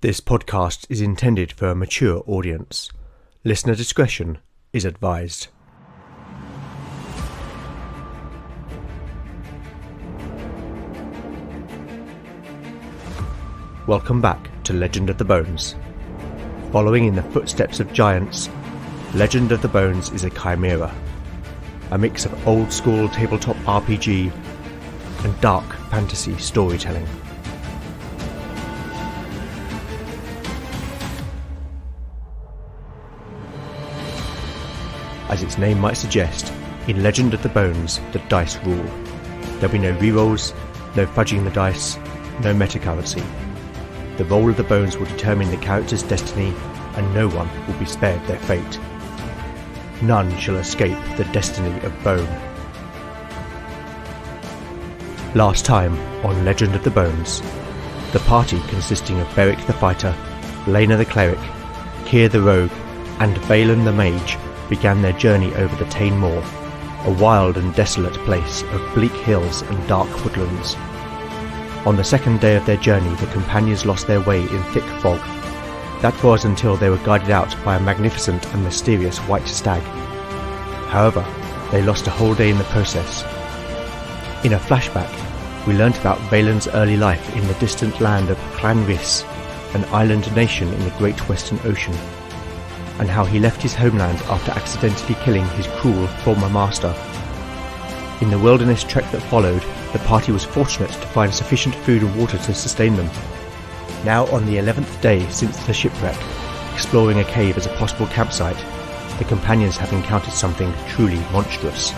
This podcast is intended for a mature audience. Listener discretion is advised. Welcome back to Legend of the Bones. Following in the footsteps of giants, Legend of the Bones is a chimera, a mix of old-school tabletop RPG and dark fantasy storytelling. As its name might suggest, in Legend of the Bones, the dice rule. There'll be no rerolls, no fudging the dice, no metacurrency. The roll of the bones will determine the character's destiny, and no one will be spared their fate. None shall escape the destiny of bone. Last time on Legend of the Bones, the party consisting of Beric the fighter, Lena the cleric, Keir the rogue, and Valen the mage began their journey over the Tain Moor, a wild and desolate place of bleak hills and dark woodlands. On the second day of their journey, the companions lost their way in thick fog. That was until they were guided out by a magnificent and mysterious white stag. However, they lost a whole day in the process. In a flashback, we learnt about Valen's early life in the distant land of Clan Rhys, an island nation in the Great Western Ocean, and how he left his homeland after accidentally killing his cruel former master. In the wilderness trek that followed, the party was fortunate to find sufficient food and water to sustain them. Now on the 11th day since the shipwreck, exploring a cave as a possible campsite, the companions have encountered something truly monstrous.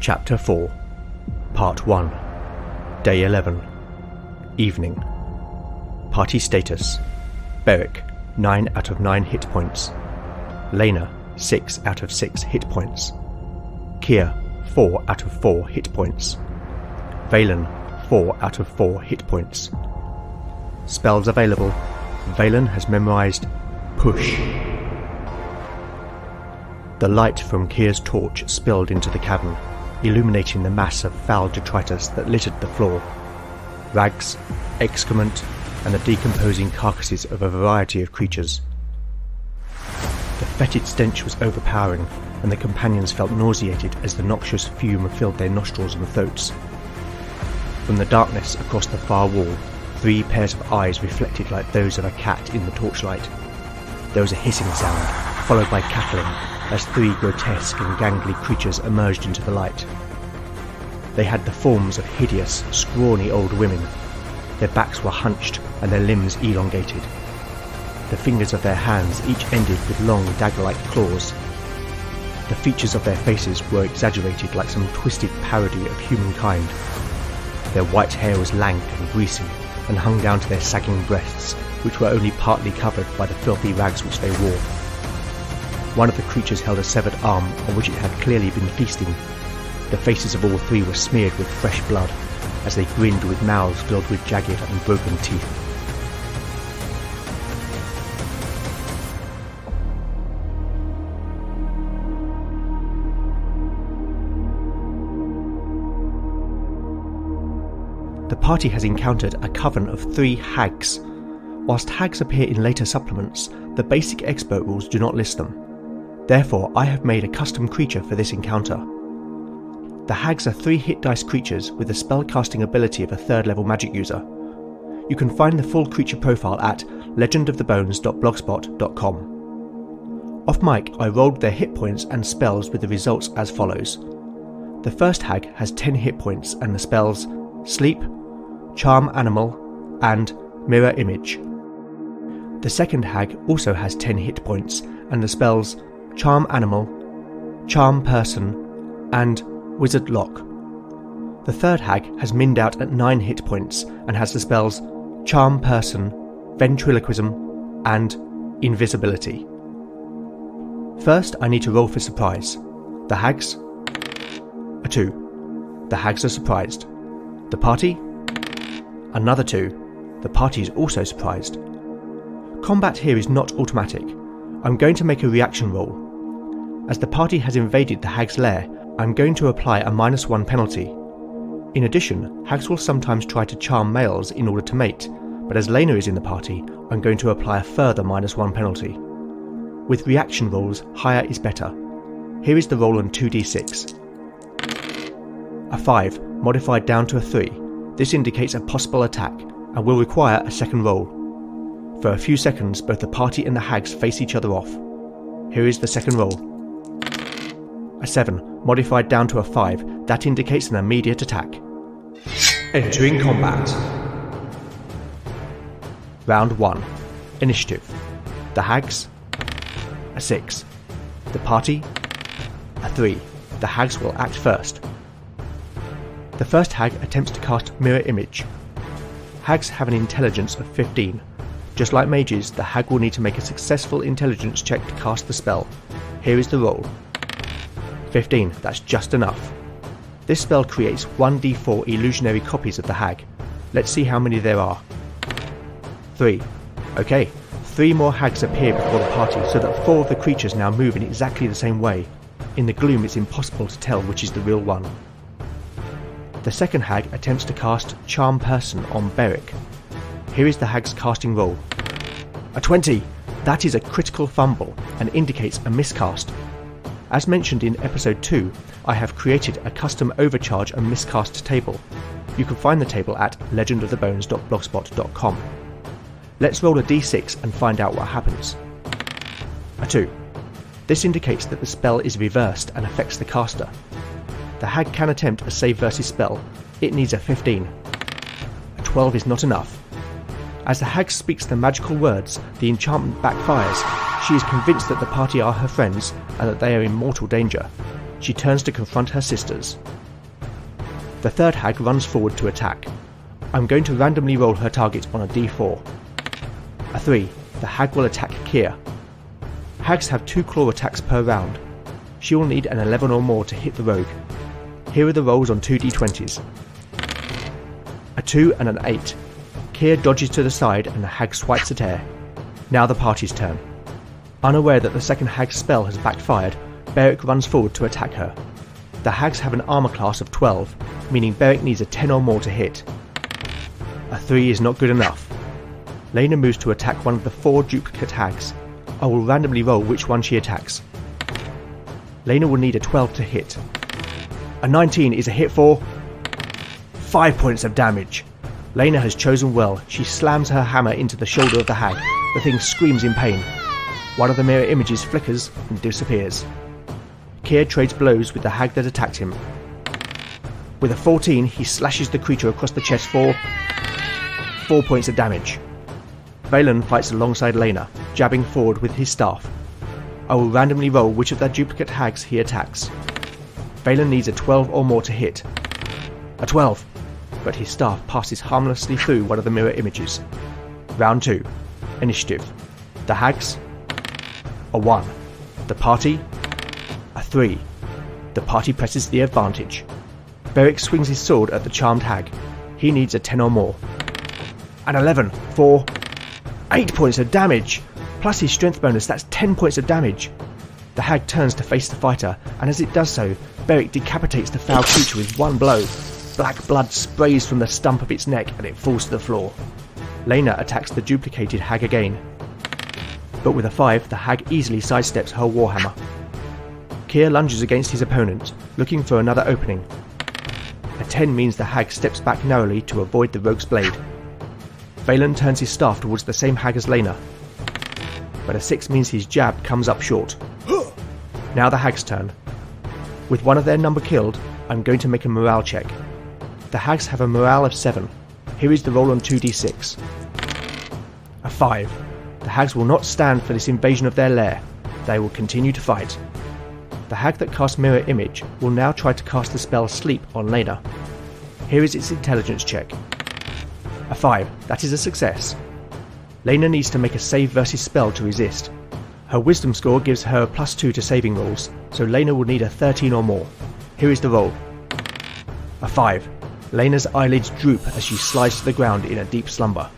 Chapter 4, Part 1, Day 11, Evening. Party status: Beric, 9 out of 9 hit points. Lena, 6 out of 6 hit points. Keir, 4 out of 4 hit points. Valen, 4 out of 4 hit points. Spells available: Valen has memorized Push. The light from Keir's torch spilled into the cavern, illuminating the mass of foul detritus that littered the floor. Rags, excrement, and the decomposing carcasses of a variety of creatures. The fetid stench was overpowering, and the companions felt nauseated as the noxious fume filled their nostrils and throats. From the darkness across the far wall, 3 pairs of eyes reflected like those of a cat in the torchlight. There was a hissing sound, followed by cackling, as 3 grotesque and gangly creatures emerged into the light. They had the forms of hideous, scrawny old women. Their backs were hunched and their limbs elongated. The fingers of their hands each ended with long dagger-like claws. The features of their faces were exaggerated like some twisted parody of humankind. Their white hair was lank and greasy and hung down to their sagging breasts, which were only partly covered by the filthy rags which they wore. One of the creatures held a severed arm on which it had clearly been feasting. The faces of all 3 were smeared with fresh blood, as they grinned with mouths filled with jagged and broken teeth. The party has encountered a coven of 3 hags. Whilst hags appear in later supplements, the basic expert rules do not list them. Therefore, I have made a custom creature for this encounter. The hags are 3 hit dice creatures with the spellcasting ability of a 3rd level magic user. You can find the full creature profile at legendofthebones.blogspot.com. Off mic, I rolled their hit points and spells with the results as follows. The first hag has 10 hit points and the spells Sleep, Charm Animal, and Mirror Image. The second hag also has 10 hit points and the spells Charm Animal, Charm Person, and Wizard Lock. The third hag has minned out at 9 hit points and has the spells Charm Person, Ventriloquism, and Invisibility. First, I need to roll for surprise. The hags, a 2. The hags are surprised. The party? Another 2. The party is also surprised. Combat here is not automatic. I'm going to make a reaction roll. As the party has invaded the hag's lair, I'm going to apply a -1 penalty. In addition, hags will sometimes try to charm males in order to mate, but as Lena is in the party, I'm going to apply a further -1 penalty. With reaction rolls, higher is better. Here is the roll on 2d6. A 5, modified down to a 3. This indicates a possible attack, and will require a second roll. For a few seconds, both the party and the hags face each other off. Here is the second roll. A 7, modified down to a 5. That indicates an immediate attack. Entering combat. Round 1. Initiative. The hags. A 6. The party. A 3. The hags will act first. The first hag attempts to cast Mirror Image. Hags have an intelligence of 15. Just like mages, the hag will need to make a successful intelligence check to cast the spell. Here is the roll. 15, that's just enough. This spell creates 1d4 illusionary copies of the hag. Let's see how many there are. 3. Okay, 3 more hags appear before the party so that 4 of the creatures now move in exactly the same way. In the gloom it's impossible to tell which is the real one. The second hag attempts to cast Charm Person on Beric. Here is the hag's casting roll. A 20! That is a critical fumble and indicates a miscast. As mentioned in episode 2, I have created a custom overcharge and miscast table. You can find the table at legendofthebones.blogspot.com. Let's roll a d6 and find out what happens. A 2. This indicates that the spell is reversed and affects the caster. The hag can attempt a save versus spell. It needs a 15. A 12 is not enough. As the hag speaks the magical words, the enchantment backfires. She is convinced that the party are her friends and that they are in mortal danger. She turns to confront her sisters. The third hag runs forward to attack. I'm going to randomly roll her target on a d4. A 3. The hag will attack Kier. Hags have 2 claw attacks per round. She will need an 11 or more to hit the rogue. Here are the rolls on 2d20s. A 2 and an 8. Kier dodges to the side and the hag swipes at air. Now the party's turn. Unaware that the second hag's spell has backfired, Beric runs forward to attack her. The hags have an armor class of 12, meaning Beric needs a 10 or more to hit. A 3 is not good enough. Lena moves to attack one of the 4 duplicate hags. I will randomly roll which one she attacks. Lena will need a 12 to hit. A 19 is a hit for 5 points of damage. Lena has chosen well. She slams her hammer into the shoulder of the hag. The thing screams in pain. One of the mirror images flickers and disappears. Kier trades blows with the hag that attacked him. With a 14, he slashes the creature across the chest for 4 points of damage. Valen fights alongside Lena, jabbing forward with his staff. I will randomly roll which of their duplicate hags he attacks. Valen needs a 12 or more to hit. A 12, but his staff passes harmlessly through one of the mirror images. Round 2. Initiative. The hags. A 1. The party. A 3. The party presses the advantage. Beric swings his sword at the charmed hag. He needs a 10 or more. An 11 for 8 points of damage! Plus his strength bonus, that's 10 points of damage. The hag turns to face the fighter, and as it does so, Beric decapitates the foul creature with one blow. Black blood sprays from the stump of its neck and it falls to the floor. Lena attacks the duplicated hag again. But with a 5, the hag easily sidesteps her warhammer. Kier lunges against his opponent, looking for another opening. A 10 means the hag steps back narrowly to avoid the rogue's blade. Valen turns his staff towards the same hag as Lena. But a 6 means his jab comes up short. Now the hag's turn. With one of their number killed, I'm going to make a morale check. The hags have a morale of 7. Here is the roll on 2d6. A 5. The hags will not stand for this invasion of their lair. They will continue to fight. The hag that casts Mirror Image will now try to cast the spell Sleep on Lena. Here is its intelligence check. A 5. That is a success. Lena needs to make a save versus spell to resist. Her wisdom score gives her a +2 to saving rolls, so Lena will need a 13 or more. Here is the roll. A 5. Lena's eyelids droop as she slides to the ground in a deep slumber.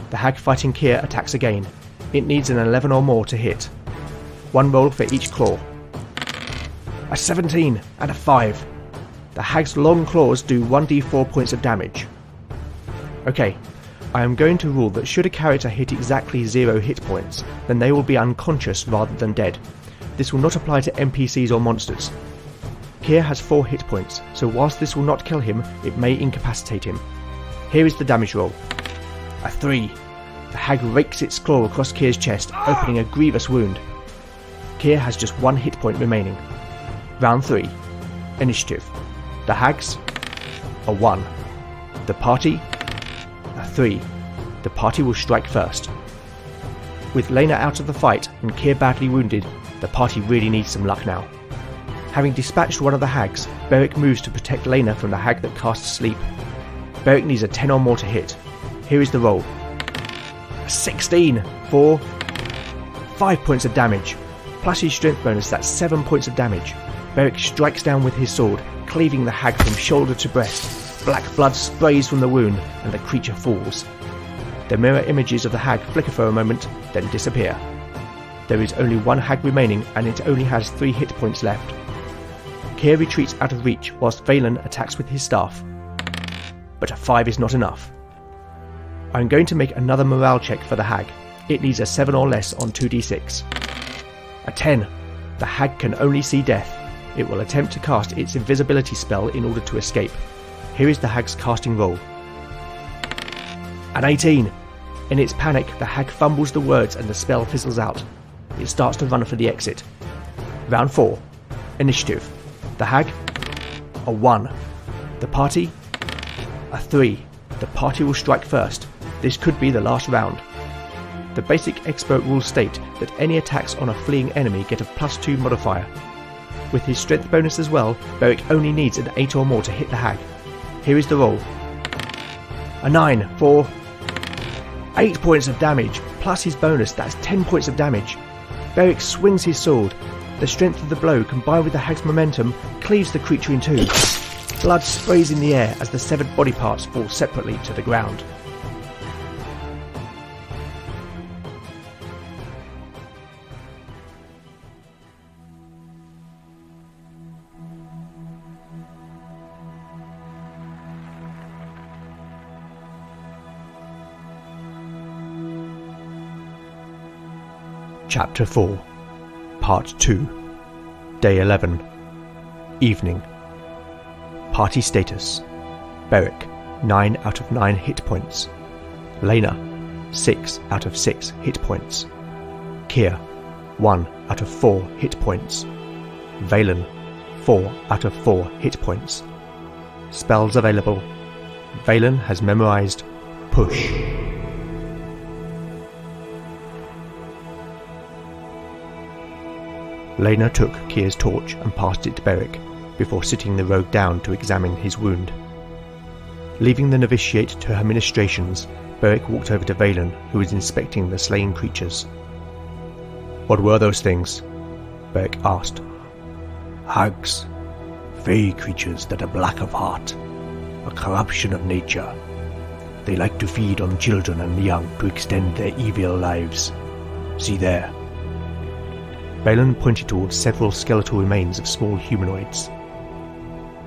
The hag fighting Keir attacks again. It needs an 11 or more to hit. 1 roll for each claw. A 17 and a 5. The hag's long claws do 1d4 points of damage. Okay, I am going to rule that should a character hit exactly 0 hit points, then they will be unconscious rather than dead. This will not apply to NPCs or monsters. Keir has 4 hit points, so whilst this will not kill him, it may incapacitate him. Here is the damage roll. A 3. The hag rakes its claw across Keir's chest, opening a grievous wound. Keir has just 1 hit point remaining. Round 3. Initiative. The hags, a 1. The party, a 3. The party will strike first. With Lena out of the fight and Keir badly wounded, the party really needs some luck now. Having dispatched one of the hags, Beric moves to protect Lena from the hag that casts sleep. Beric needs a 10 or more to hit. Here is the roll. A 16 for 5 points of damage. Plus his strength bonus, that's 7 points of damage. Beric strikes down with his sword, cleaving the hag from shoulder to breast. Black blood sprays from the wound, and the creature falls. The mirror images of the hag flicker for a moment, then disappear. There is only 1 hag remaining, and it only has 3 hit points left. Keir retreats out of reach, whilst Valen attacks with his staff. But a 5 is not enough. I'm going to make another morale check for the hag. It needs a 7 or less on 2d6. A 10. The hag can only see death. It will attempt to cast its invisibility spell in order to escape. Here is the hag's casting roll. An 18. In its panic, the hag fumbles the words and the spell fizzles out. It starts to run for the exit. Round 4. Initiative. The hag, a 1. The party, a 3. The party will strike first. This could be the last round. The basic expert rules state that any attacks on a fleeing enemy get a +2 modifier. With his strength bonus as well, Beric only needs an 8 or more to hit the hag. Here is the roll. A 9 for 8 points of damage, plus his bonus, that's 10 points of damage. Beric swings his sword. The strength of the blow, combined with the hag's momentum, cleaves the creature in 2. Blood sprays in the air as the severed body parts fall separately to the ground. Chapter 4, Part 2, Day 11, Evening. Party status: Beric, 9 out of 9 hit points. Lena, 6 out of 6 hit points. Keir, 1 out of 4 hit points. Valen, 4 out of 4 hit points. Spells available: Valen has memorized Push. Lena took Keir's torch and passed it to Beric, before sitting the rogue down to examine his wound. Leaving the novitiate to her ministrations, Beric walked over to Valen, who was inspecting the slain creatures. "What were those things?" Beric asked. "Hags, fey creatures that are black of heart, a corruption of nature. They like to feed on children and young to extend their evil lives. See there." Valen pointed towards several skeletal remains of small humanoids.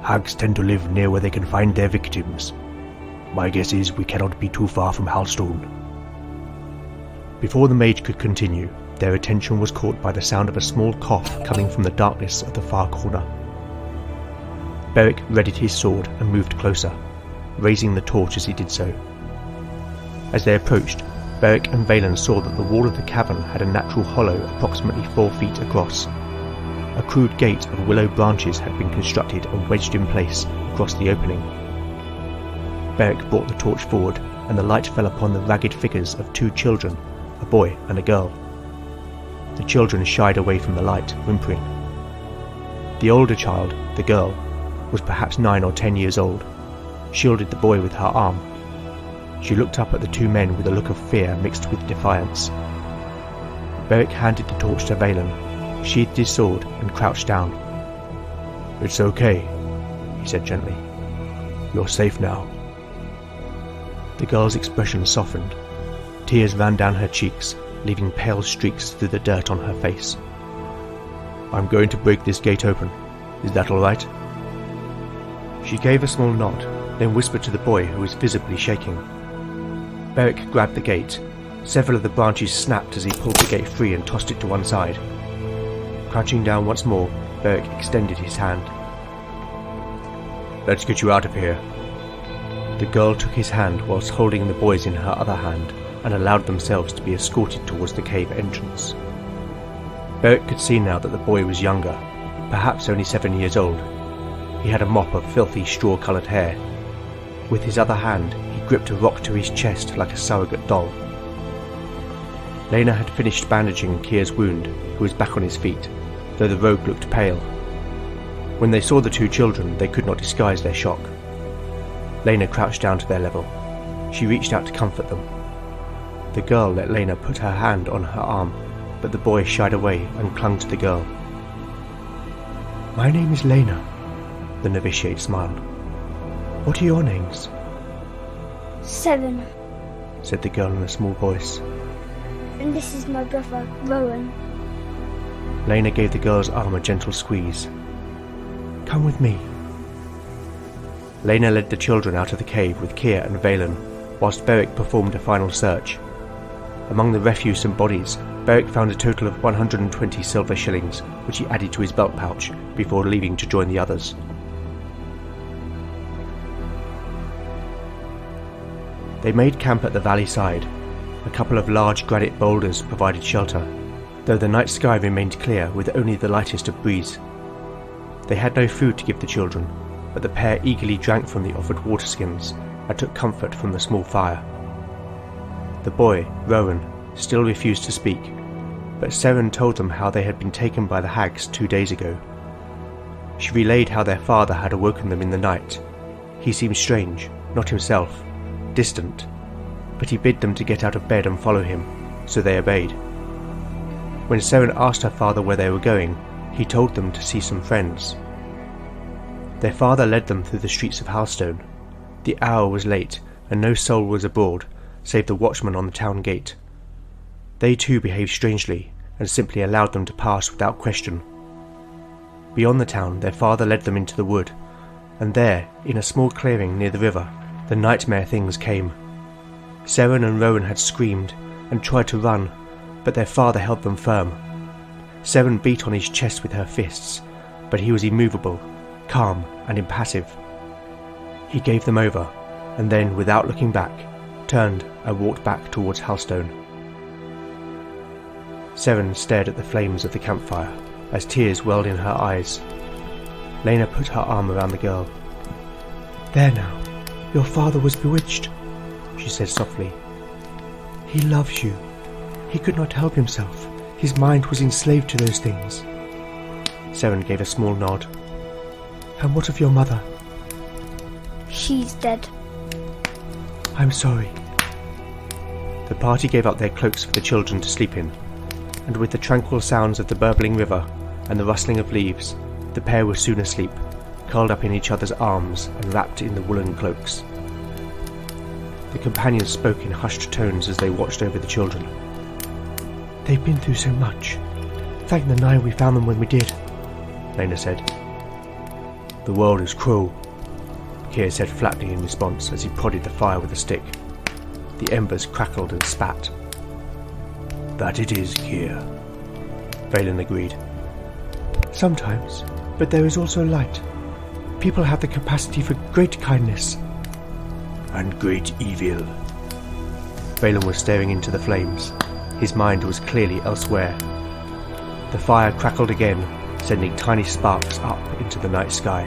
"Hags tend to live near where they can find their victims. My guess is we cannot be too far from Halstone." Before the mage could continue, their attention was caught by the sound of a small cough coming from the darkness of the far corner. Beric readied his sword and moved closer, raising the torch as he did so. As they approached, Beric and Valen saw that the wall of the cavern had a natural hollow approximately 4 feet across. A crude gate of willow branches had been constructed and wedged in place across the opening. Beric brought the torch forward, and the light fell upon the ragged figures of 2 children, a boy and a girl. The children shied away from the light, whimpering. The older child, the girl, was perhaps 9 or 10 years old, shielded the boy with her arm. She looked up at the 2 men with a look of fear mixed with defiance. Beric handed the torch to Valen, sheathed his sword, and crouched down. "It's okay. he said gently. You're safe now. The girl's expression softened. Tears ran down her cheeks, leaving pale streaks through the dirt on her face. I'm going to break this gate open. Is that all right? She gave a small nod, then whispered to the boy who was visibly shaking. Beric grabbed the gate. Several of the branches snapped as he pulled the gate free and tossed it to one side. Crouching down once more, Beric extended his hand. Let's get you out of here. The girl took his hand whilst holding the boy's in her other hand and allowed themselves to be escorted towards the cave entrance. Beric could see now that the boy was younger, perhaps only 7 years old. He had a mop of filthy straw-coloured hair. With his other hand, he gripped a rock to his chest like a surrogate doll. Lena had finished bandaging Kier's wound, who was back on his feet, though the rogue looked pale. When they saw the two children, they could not disguise their shock. Lena crouched down to their level. She reached out to comfort them. The girl let Lena put her hand on her arm, but the boy shied away and clung to the girl. My name is Lena, the novitiate smiled. What are your names? 7. Said the girl in a small voice. And this is my brother, Rowan. Lena gave the girl's arm a gentle squeeze. Come with me. Lena led the children out of the cave with Kier and Valen, whilst Beric performed a final search. Among the refuse and bodies, Beric found a total of 120 silver shillings, which he added to his belt pouch before leaving to join the others. They made camp at the valley side. A couple of large granite boulders provided shelter, though the night sky remained clear with only the lightest of breeze. They had no food to give the children, but the pair eagerly drank from the offered water skins and took comfort from the small fire. The boy, Rowan, still refused to speak, but Seren told them how they had been taken by the hags 2 days ago. She relayed how their father had awoken them in the night. He seemed strange, not himself, distant, but he bid them to get out of bed and follow him, so they obeyed. When Seren asked her father where they were going, he told them to see some friends. Their father led them through the streets of Halstone. The hour was late, and no soul was abroad, save the watchman on the town gate. They too behaved strangely, and simply allowed them to pass without question. Beyond the town, their father led them into the wood, and there, in a small clearing near the river, the nightmare things came. Seren and Rowan had screamed and tried to run, but their father held them firm. Seren beat on his chest with her fists, but he was immovable, calm and impassive. He gave them over, and then, without looking back, turned and walked back towards Halstone. Seren stared at the flames of the campfire as tears welled in her eyes. Lena put her arm around the girl. There now, your father was bewitched, she said softly. He loves you. He could not help himself. His mind was enslaved to those things. Seren gave a small nod. And what of your mother? She's dead. I'm sorry. The party gave up their cloaks for the children to sleep in, and with the tranquil sounds of the burbling river and the rustling of leaves, the pair were soon asleep, curled up in each other's arms and wrapped in the woolen cloaks. The companions spoke in hushed tones as they watched over the children. They've been through so much. Thank the Nine we found them when we did, Lena said. The world is cruel, Kier said flatly in response as he prodded the fire with a stick. The embers crackled and spat. That it is, Kier, Valen agreed. Sometimes, but there is also light. People have the capacity for great kindness. And great evil. Valen was staring into the flames. His mind was clearly elsewhere. The fire crackled again, sending tiny sparks up into the night sky.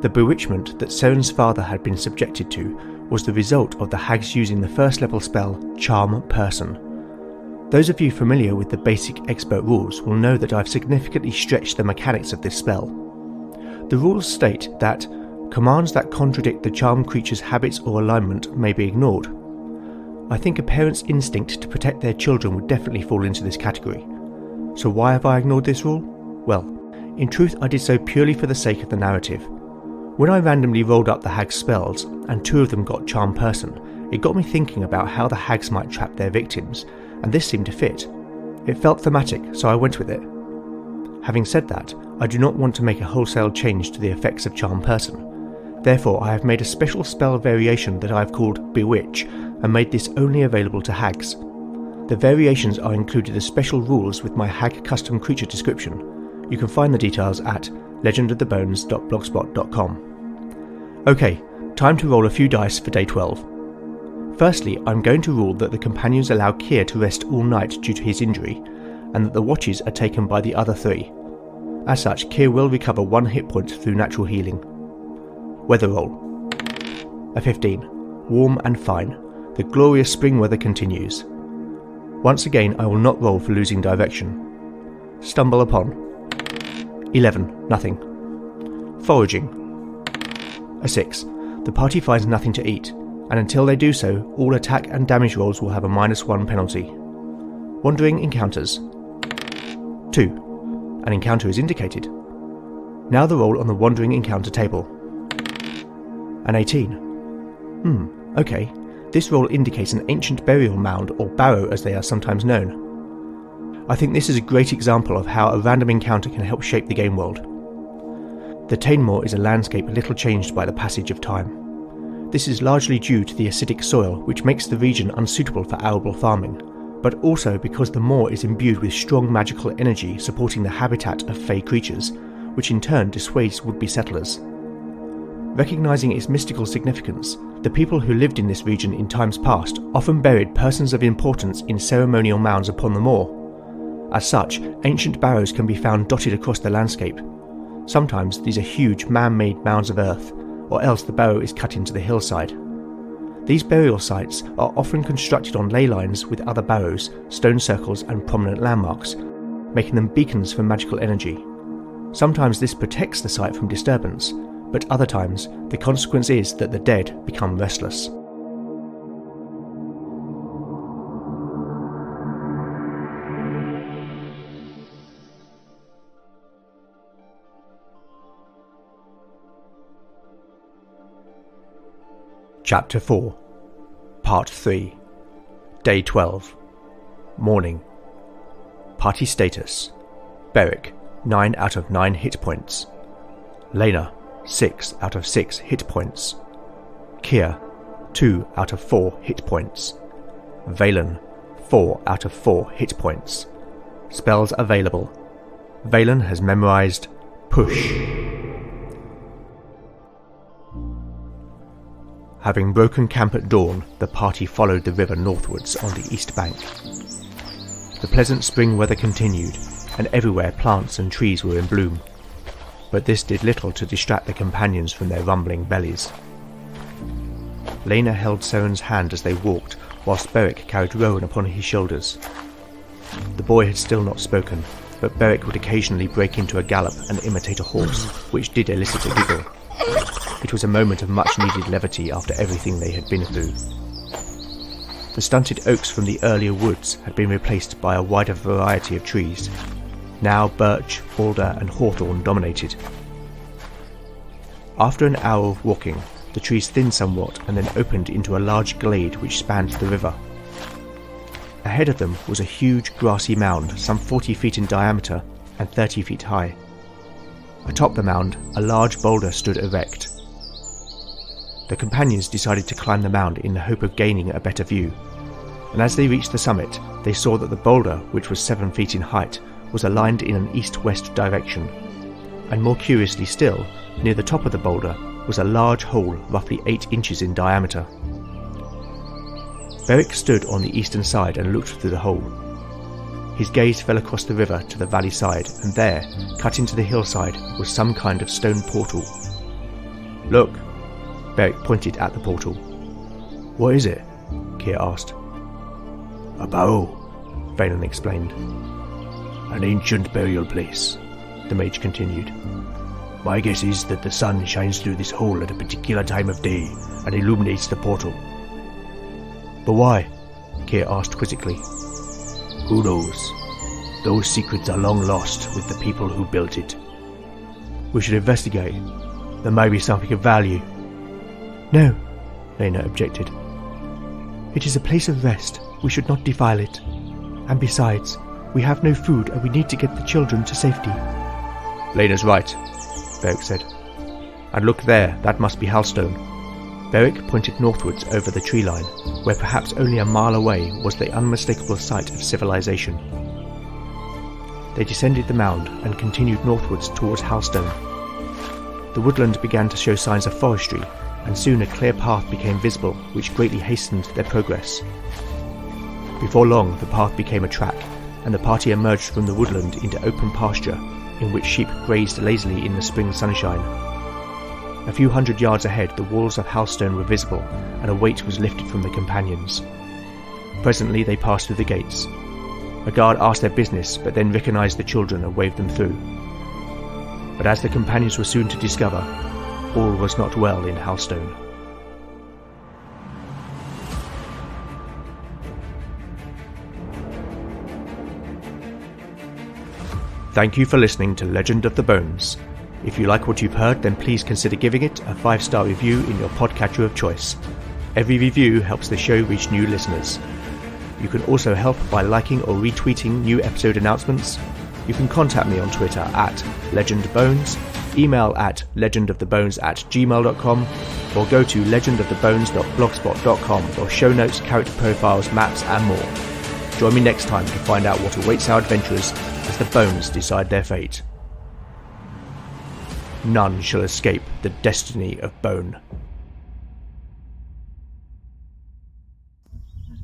The bewitchment that Seren's father had been subjected to was the result of the hags using the first level spell Charm Person. Those of you familiar with the basic expert rules will know that I've significantly stretched the mechanics of this spell. The rules state that commands that contradict the charmed creature's habits or alignment may be ignored. I think a parent's instinct to protect their children would definitely fall into this category. So why have I ignored this rule? Well, in truth I did so purely for the sake of the narrative. When I randomly rolled up the hag's spells, and 2 of them got charm person, it got me thinking about how the hags might trap their victims, and this seemed to fit. It felt thematic, so I went with it. Having said that, I do not want to make a wholesale change to the effects of charm person. Therefore I have made a special spell variation that I have called Bewitch, and made this only available to hags. The variations are included as special rules with my hag custom creature description. You can find the details at legendofthebones.blogspot.com. Okay, time to roll a few dice for day 12. Firstly, I'm going to rule that the companions allow Kier to rest all night due to his injury, and that the watches are taken by the other 3. As such, Kier will recover 1 hit point through natural healing. Weather roll. A 15. Warm and fine. The glorious spring weather continues. Once again, I will not roll for losing direction. Stumble upon. 11. Nothing. Foraging. A 6. The party finds nothing to eat, and until they do so, all attack and damage rolls will have a -1 penalty. Wandering encounters. 2. An encounter is indicated. Now the roll on the wandering encounter table. An 18. Okay. This roll indicates an ancient burial mound, or barrow as they are sometimes known. I think this is a great example of how a random encounter can help shape the game world. The Tainmoor is a landscape little changed by the passage of time. This is largely due to the acidic soil, which makes the region unsuitable for arable farming, but also because the moor is imbued with strong magical energy supporting the habitat of fey creatures, which in turn dissuades would-be settlers. Recognising its mystical significance, the people who lived in this region in times past often buried persons of importance in ceremonial mounds upon the moor. As such, ancient barrows can be found dotted across the landscape. Sometimes these are huge man-made mounds of earth, or else the barrow is cut into the hillside. These burial sites are often constructed on ley lines with other barrows, stone circles and prominent landmarks, making them beacons for magical energy. Sometimes this protects the site from disturbance, but other times the consequence is that the dead become restless. Chapter 4, Part 3, Day 12, Morning. Party status: Beric, 9 out of 9 hit points. Lena, 6 out of 6 hit points. Kier, 2 out of 4 hit points. Valen, 4 out of 4 hit points. Spells available. Valen has memorized Push. Having broken camp at dawn, the party followed the river northwards on the east bank. The pleasant spring weather continued, and everywhere plants and trees were in bloom. But this did little to distract the companions from their rumbling bellies. Lena held Seren's hand as they walked, whilst Beric carried Rowan upon his shoulders. The boy had still not spoken, but Beric would occasionally break into a gallop and imitate a horse, which did elicit a giggle. It was a moment of much-needed levity after everything they had been through. The stunted oaks from the earlier woods had been replaced by a wider variety of trees. Now birch, alder and hawthorn dominated. After an hour of walking, the trees thinned somewhat and then opened into a large glade which spanned the river. Ahead of them was a huge grassy mound some 40 feet in diameter and 30 feet high. Atop the mound, a large boulder stood erect. The companions decided to climb the mound in the hope of gaining a better view, and as they reached the summit, they saw that the boulder, which was 7 feet in height, was aligned in an east-west direction, and more curiously still, near the top of the boulder was a large hole roughly 8 inches in diameter. Beric stood on the eastern side and looked through the hole. His gaze fell across the river to the valley side, and there, cut into the hillside, was some kind of stone portal. "Look!" Beric pointed at the portal. "What is it?" Kier asked. "A barrow," Valen explained. "An ancient burial place," the mage continued. My guess is that the sun shines through this hole at a particular time of day and illuminates the portal. But why? Keir asked quizzically. Who knows? Those secrets are long lost with the people who built it. We should investigate. There may be something of value. No, Lena objected. It is a place of rest. We should not defile it. And besides, we have no food and we need to get the children to safety. Lena's right, Beric said. And look there, that must be Halstone. Beric pointed northwards over the tree line, where perhaps only a mile away was the unmistakable site of civilization. They descended the mound and continued northwards towards Halstone. The woodland began to show signs of forestry, and soon a clear path became visible, which greatly hastened their progress. Before long, the path became a track, and the party emerged from the woodland into open pasture, in which sheep grazed lazily in the spring sunshine. A few hundred yards ahead, the walls of Halstone were visible, and a weight was lifted from the companions. Presently they passed through the gates. A guard asked their business, but then recognized the children and waved them through. But as the companions were soon to discover, all was not well in Halstone. Thank you for listening to Legend of the Bones. If you like what you've heard, then please consider giving it a 5-star review in your podcatcher of choice. Every review helps the show reach new listeners. You can also help by liking or retweeting new episode announcements. You can contact me on Twitter at legendbones, email at legendofthebones@gmail.com, or go to legendofthebones.blogspot.com for show notes, character profiles, maps, and more. Join me next time to find out what awaits our adventurers as the bones decide their fate. None shall escape the destiny of bone.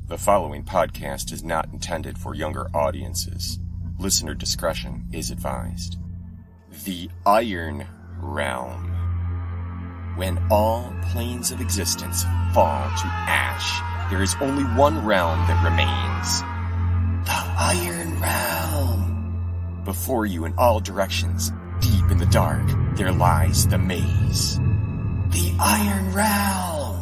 The following podcast is not intended for younger audiences. Listener discretion is advised. The Iron Realm. When all planes of existence fall to ash, there is only one realm that remains. The Iron Realm. Before you in all directions, deep in the dark, there lies the maze. The Iron Realm.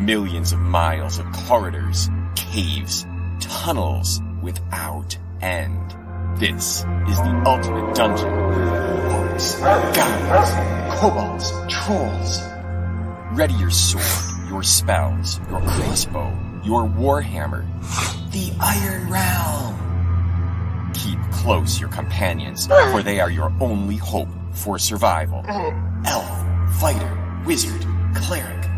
Millions of miles of corridors, caves, tunnels without end. This is the ultimate dungeon. Orcs, goblins, kobolds, trolls. Ready your sword, your spells, your crossbow, your warhammer. The Iron Realm. Keep close your companions, for they are your only hope for survival. Elf, fighter, wizard, cleric.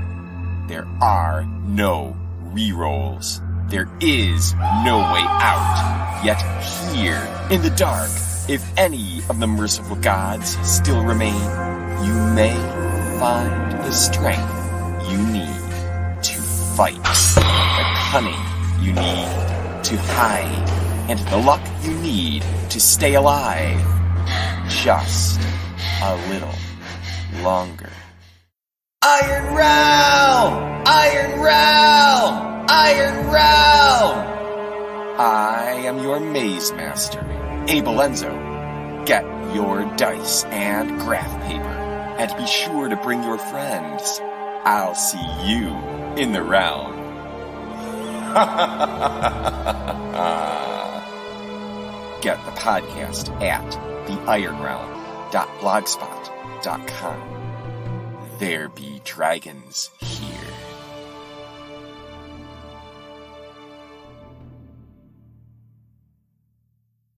There are no rerolls. There is no way out. Yet here, in the dark, if any of the merciful gods still remain, you may find the strength you need to fight, the cunning you need to hide, and the luck you need to stay alive. Just a little longer. Iron Realm! Iron Realm! Iron Realm! I am your maze master, Abel Enzo. Get your dice and graph paper, and be sure to bring your friends. I'll see you in the realm. Get the podcast at theironrealm.blogspot.com. There be dragons